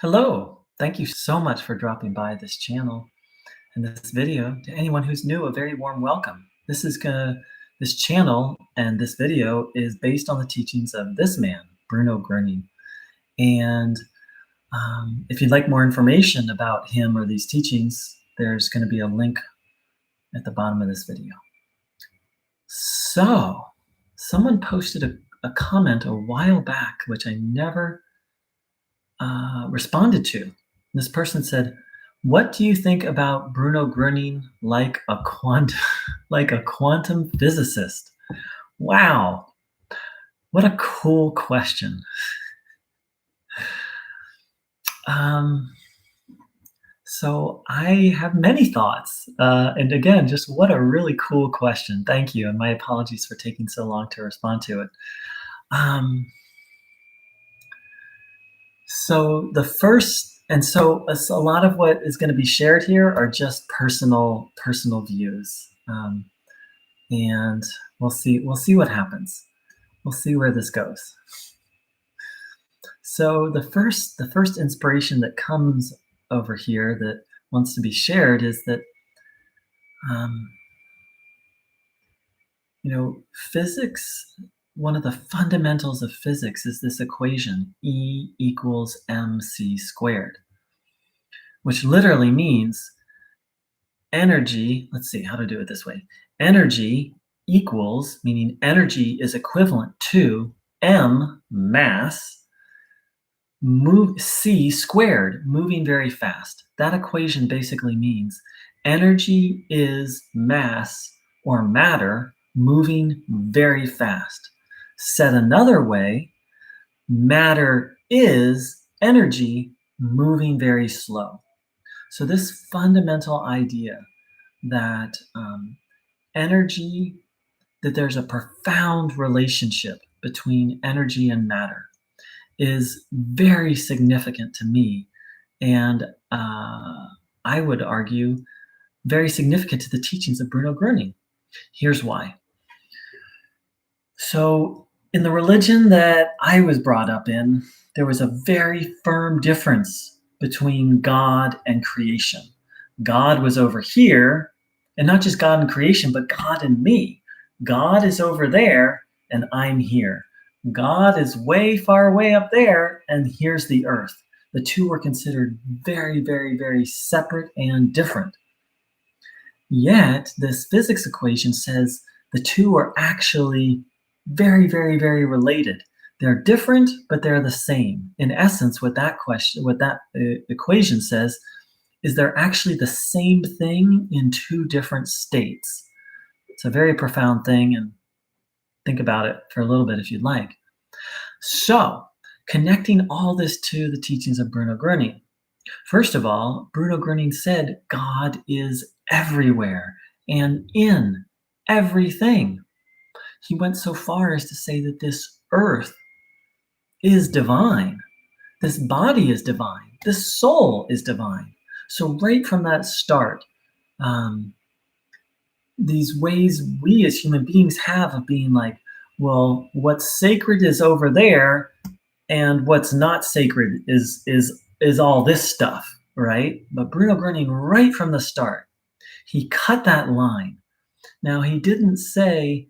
Hello, thank you so much for dropping by this channel and this video. To anyone who's new, a very warm welcome. This channel and this video is based on the teachings of this man, Bruno Groening. And if you'd like more information about him or these teachings, there's going to be a link at the bottom of this video. So, someone posted a comment a while back, which I never responded to. This person said, "What do you think about Bruno Groening like a quantum physicist?" Wow, what a cool question. So I have many thoughts, and again, just what a really cool question. Thank you, and my apologies for taking so long to respond to it. So the first, and so a lot of what is going to be shared here are just personal views, and we'll see what happens. We'll see where this goes. So the first inspiration that comes over here that wants to be shared is that physics. One of the fundamentals of physics is this equation, E equals mc squared, which literally means energy, let's see how to do it this way. Energy equals, meaning energy is equivalent to m, mass, c squared, moving very fast. That equation basically means energy is mass or matter moving very fast. Said another way, matter is energy moving very slow. So this fundamental idea that energy, that there's a profound relationship between energy and matter is very significant to me, and I would argue very significant to the teachings of Bruno Groening. Here's why. So in the religion that I was brought up in, there was a very firm difference between God and creation. God was over here, and not just God in creation, but God in me. God is over there, and I'm here. God is way far away up there, and here's the earth. The two were considered very, very, very separate and different. Yet, this physics equation says the two are actually very, very, very related. They're different, but they're the same. In essence, what that equation says is they're actually the same thing in two different states. It's a very profound thing, and think about it for a little bit if you'd like. So, connecting all this to the teachings of Bruno Groening. First of all, Bruno Groening said God is everywhere and in everything. He went so far as to say that this earth is divine. This body is divine. This soul is divine. So right from that start, these ways we as human beings have of being like, well, what's sacred is over there, and what's not sacred is all this stuff, right? But Bruno Groening, right from the start, he cut that line. Now, he didn't say,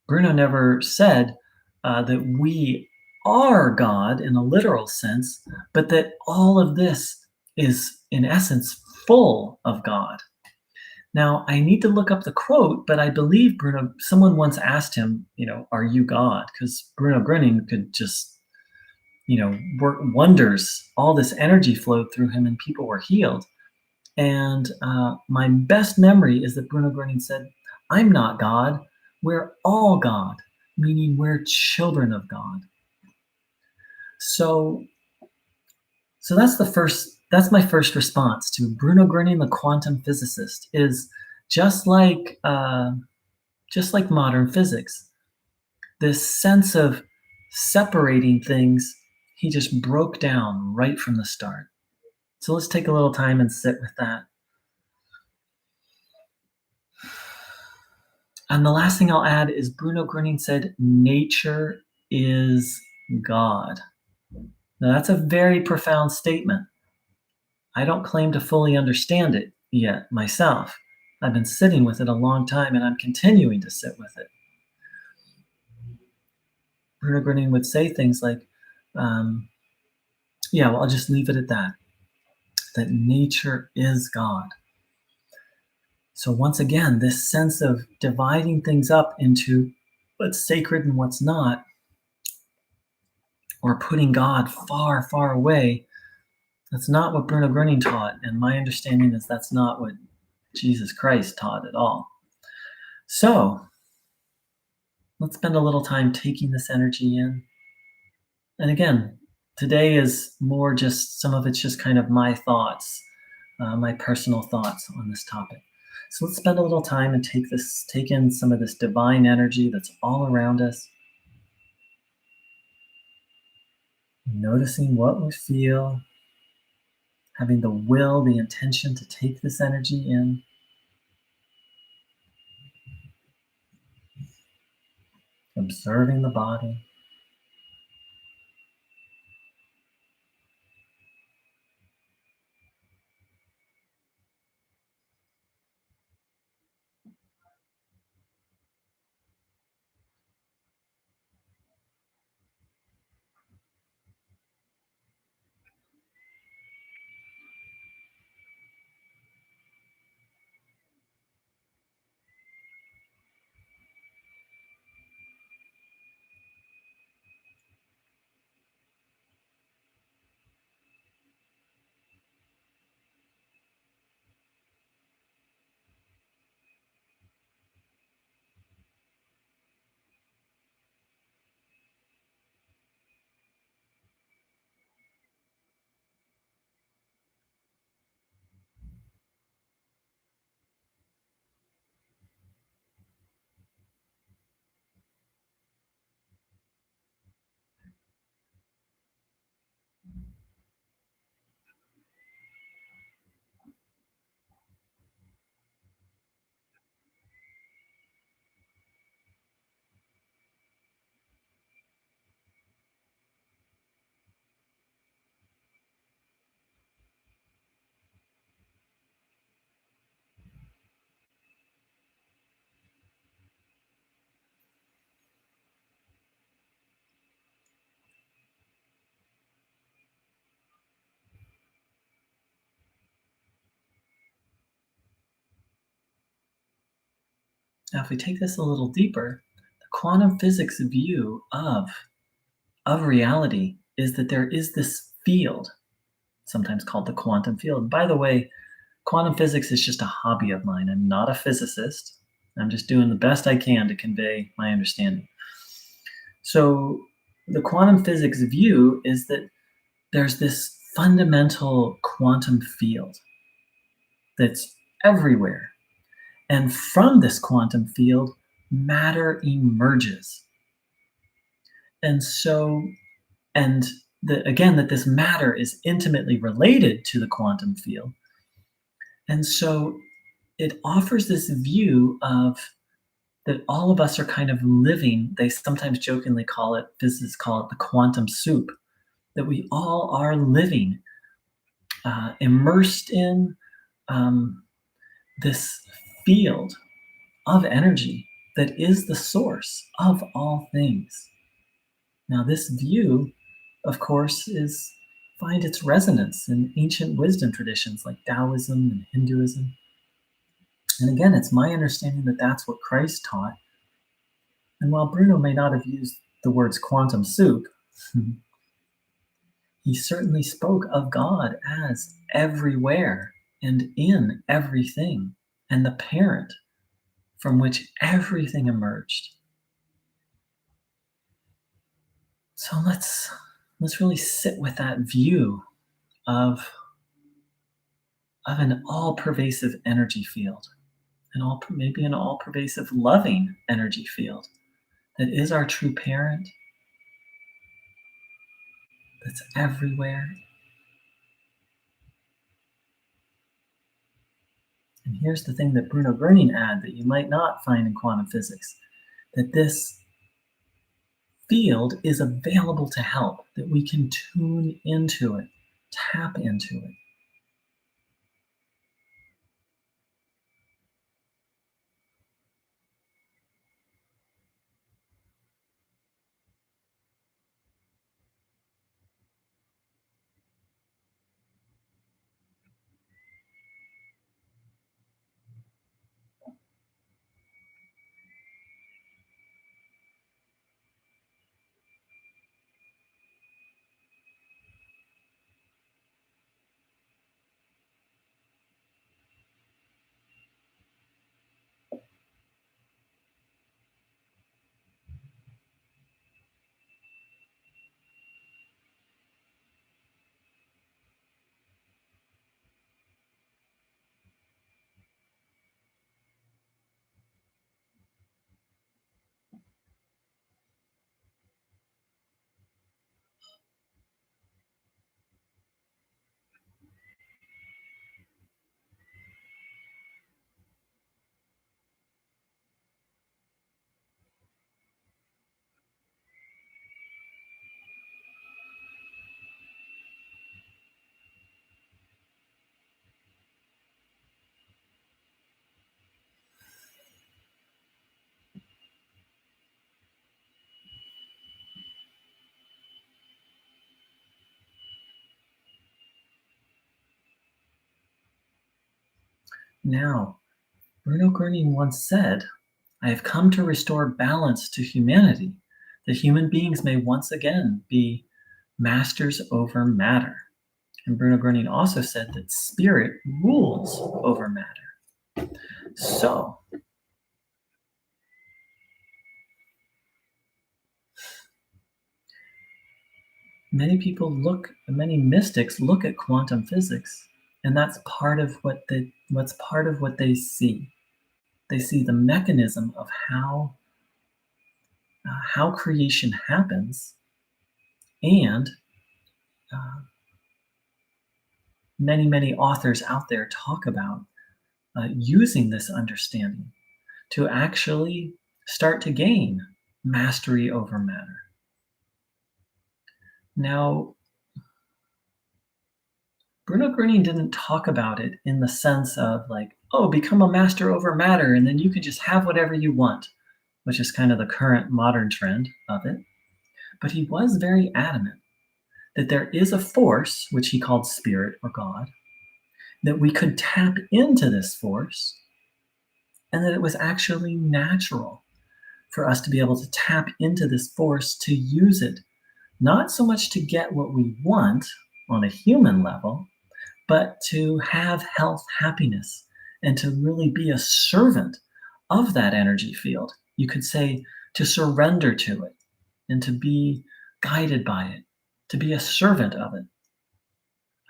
Bruno never said that we are God in a literal sense, but that all of this is, in essence, full of God. Now, I need to look up the quote, but I believe someone once asked him, are you God? Because Bruno Groening could just, work wonders. All this energy flowed through him and people were healed. And my best memory is that Bruno Groening said, I'm not God. We're all God, meaning we're children of God. So that's my first response to Bruno Groening, the quantum physicist, is just like modern physics, this sense of separating things, he just broke down right from the start. So let's take a little time and sit with that. And the last thing I'll add is Bruno Groening said, nature is God. Now, that's a very profound statement. I don't claim to fully understand it yet myself. I've been sitting with it a long time and I'm continuing to sit with it. Bruno Groening would say things like, um, yeah, well, I'll just leave it at that nature is God. So, once again, this sense of dividing things up into what's sacred and what's not, or putting God far, far away, that's not what Bruno Groening taught. And my understanding is that's not what Jesus Christ taught at all. So, let's spend a little time taking this energy in. And again, today is more just some of it's just kind of my thoughts, my personal thoughts on this topic. So let's spend a little time and take in some of this divine energy that's all around us, noticing what we feel, having the will, the intention to take this energy in, observing the body. Now, if we take this a little deeper, the quantum physics view of reality is that there is this field, sometimes called the quantum field. By the way, quantum physics is just a hobby of mine. I'm not a physicist. I'm just doing the best I can to convey my understanding. So, the quantum physics view is that there's this fundamental quantum field that's everywhere. And from this quantum field, matter emerges. And so, and again, that this matter is intimately related to the quantum field. And so it offers this view of that all of us are kind of living, they sometimes jokingly call it, physicists call it the quantum soup, that we all are living immersed in um, this field of energy that is the source of all things. Now, this view, of course, is find its resonance in ancient wisdom traditions like Taoism and Hinduism. And again, it's my understanding that that's what Christ taught. And while Bruno may not have used the words quantum soup, he certainly spoke of God as everywhere and in everything, and the parent from which everything emerged. So let's really sit with that view of an all-pervasive energy field, maybe an all-pervasive loving energy field that is our true parent, that's everywhere. And here's the thing that Bruno Groening adds that you might not find in quantum physics, that this field is available to help, that we can tune into it, tap into it. Now, Bruno Groening once said, I have come to restore balance to humanity, that human beings may once again be masters over matter. And Bruno Groening also said that spirit rules over matter. So, many mystics look at quantum physics, and that's what's part of what they see. They see the mechanism of how creation happens, and uh, many authors out there talk about using this understanding to actually start to gain mastery over matter. Now, Bruno Groening didn't talk about it in the sense of like, oh, become a master over matter and then you can just have whatever you want, which is kind of the current modern trend of it. But he was very adamant that there is a force, which he called spirit or God, that we could tap into this force, and that it was actually natural for us to be able to tap into this force to use it, not so much to get what we want on a human level, but to have health, happiness, and to really be a servant of that energy field. You could say to surrender to it and to be guided by it, to be a servant of it.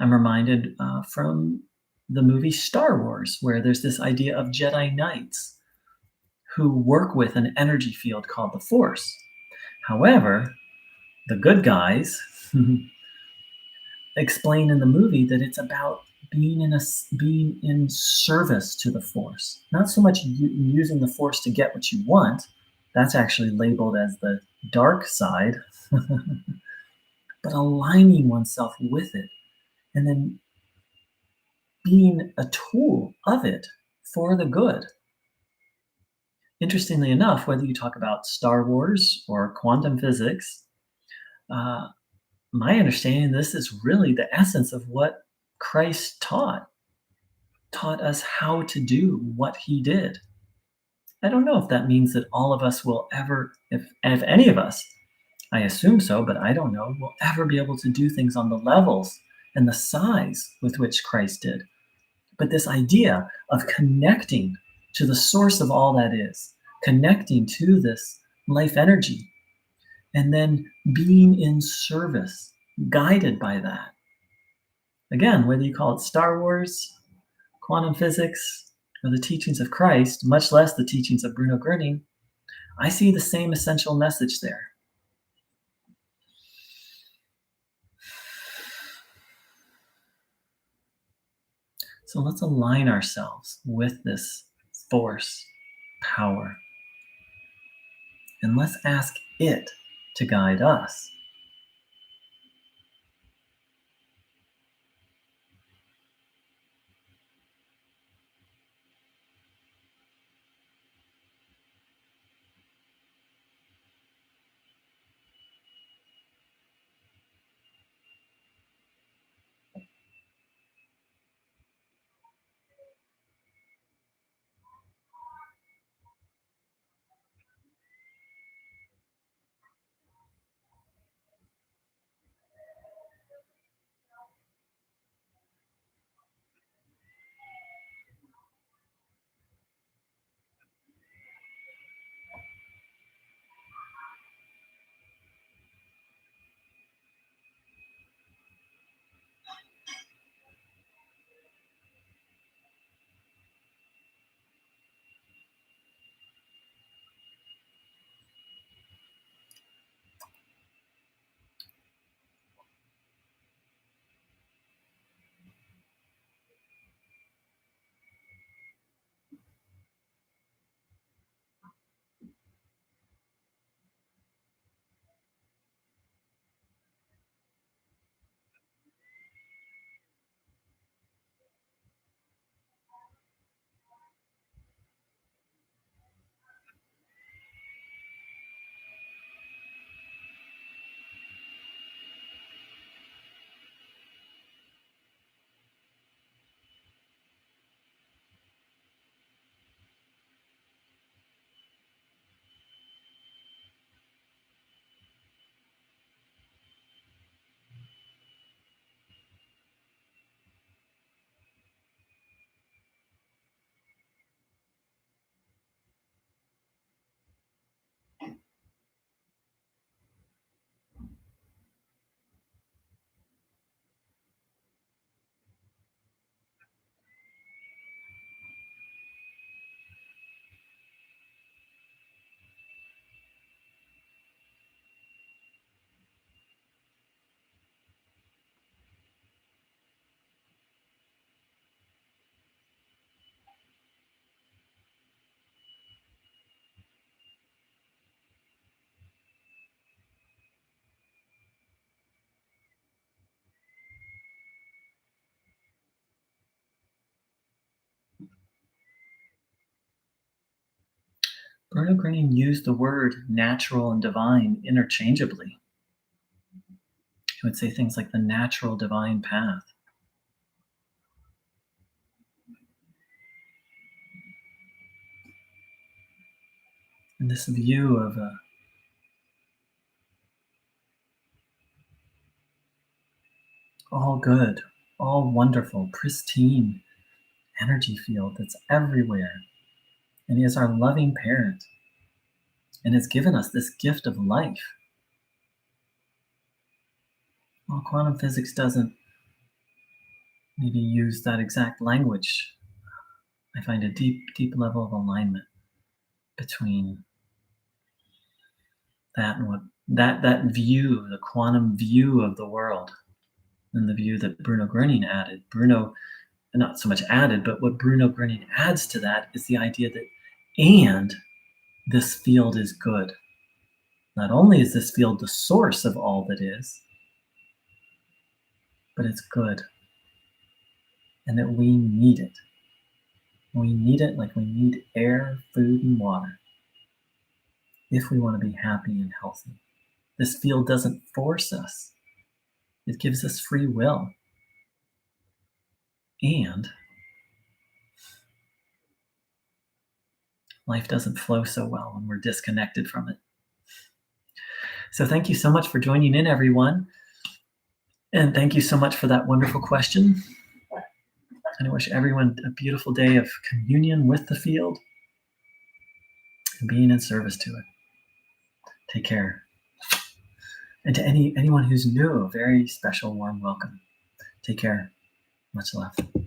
I'm reminded from the movie Star Wars, where there's this idea of Jedi Knights who work with an energy field called the Force. However, the good guys explain in the movie that it's about being in service to the Force, not so much using the Force to get what you want. That's actually labeled as the dark side, but aligning oneself with it and then being a tool of it for the good. Interestingly enough, whether you talk about Star Wars or quantum physics, uh, my understanding, this is really the essence of what Christ taught us how to do what he did. I don't know if that means that all of us will ever, if any of us, I assume so, but I don't know, will ever be able to do things on the levels and the size with which Christ did. But this idea of connecting to the source of all that is, connecting to this life energy, and then being in service, guided by that. Again, whether you call it Star Wars, quantum physics, or the teachings of Christ, much less the teachings of Bruno Groening, I see the same essential message there. So let's align ourselves with this force, power, and let's ask it to guide us. Bruno Groening used the word natural and divine interchangeably. He would say things like the natural divine path. And this view of all good, all wonderful, pristine energy field that's everywhere. And he is our loving parent and has given us this gift of life. While quantum physics doesn't maybe use that exact language, I find a deep, deep level of alignment between that and what that view, the quantum view of the world, and the view that Bruno Groening added. Bruno, not so much added, but what Bruno Groening adds to that is the idea that, and this field is good. Not only is this field the source of all that is, but it's good. And that we need it. We need it like we need air, food, and water if we want to be happy and healthy. This field doesn't force us. It gives us free will. And life doesn't flow so well when we're disconnected from it. So thank you so much for joining in, everyone. And thank you so much for that wonderful question. And I wish everyone a beautiful day of communion with the field and being in service to it. Take care. And to anyone who's new, a very special warm welcome. Take care. Much love.